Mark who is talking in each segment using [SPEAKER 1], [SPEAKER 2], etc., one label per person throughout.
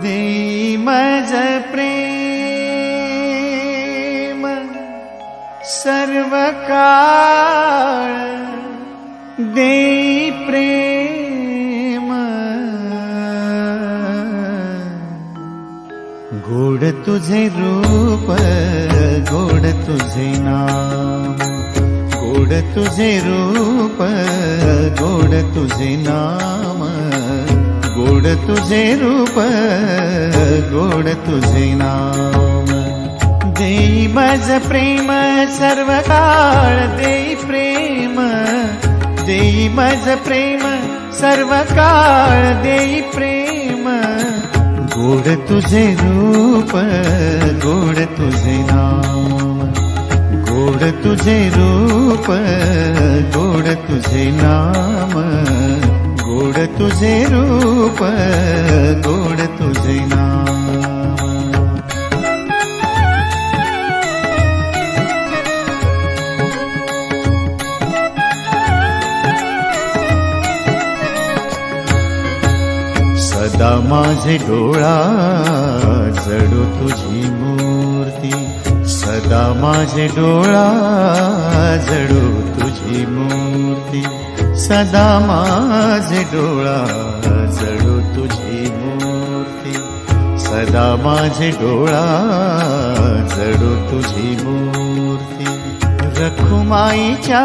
[SPEAKER 1] देई मज प्रेम सर्व काळ, देई प्रेम गोड तुझे रूप, गोड तुझे नाम, गोड तुझे रूप, गोड तुझे नाम, गोड तुझे रूप, गोड तुझे नाम. देई मज प्रेम सर्व काळ, देई प्रेम, देई मज प्रेम सर्व काळ, देई प्रेम गोड तुझे रूप, गोड तुझे नाम, गोड तुझे रूप, गोड तुझे नाम, गोड तुझे रूप, गोड तुझे नाम. सदा माझे डोळा जडो तुझी मूर्ती, सदा माझे डोळा जडो तुझी मूर्ती, सदा माझे डोळा जडो तुझी मूर्ती, सदा माझे डोळा जडो तुझी मूर्ती. रखुमाईच्या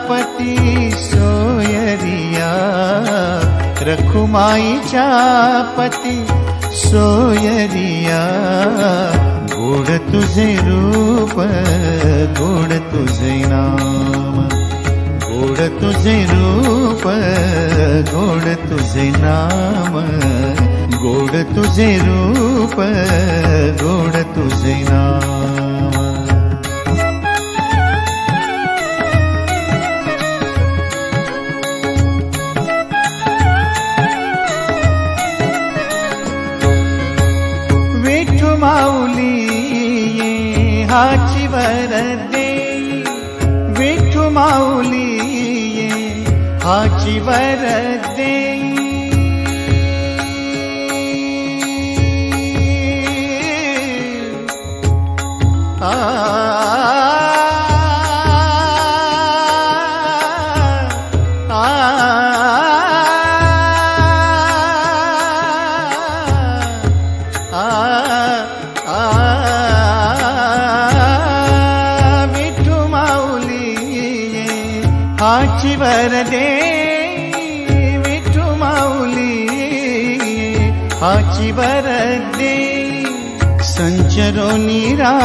[SPEAKER 1] पती सोयरिया, रखुमाईच्या पती सोयरिया गोड तुझे रूप, गोड तुझे नाम, गोड तुझे रूप, गोड तुझे नाम, गोड तुझे रूप, गोड तुझे नाम. विठू माऊली ये हाची वर देई, विठू माऊली ये हाची वर देई. आ विठू माऊली हाची वर दे, विठू माऊली हाची वर दे. संचरो निरा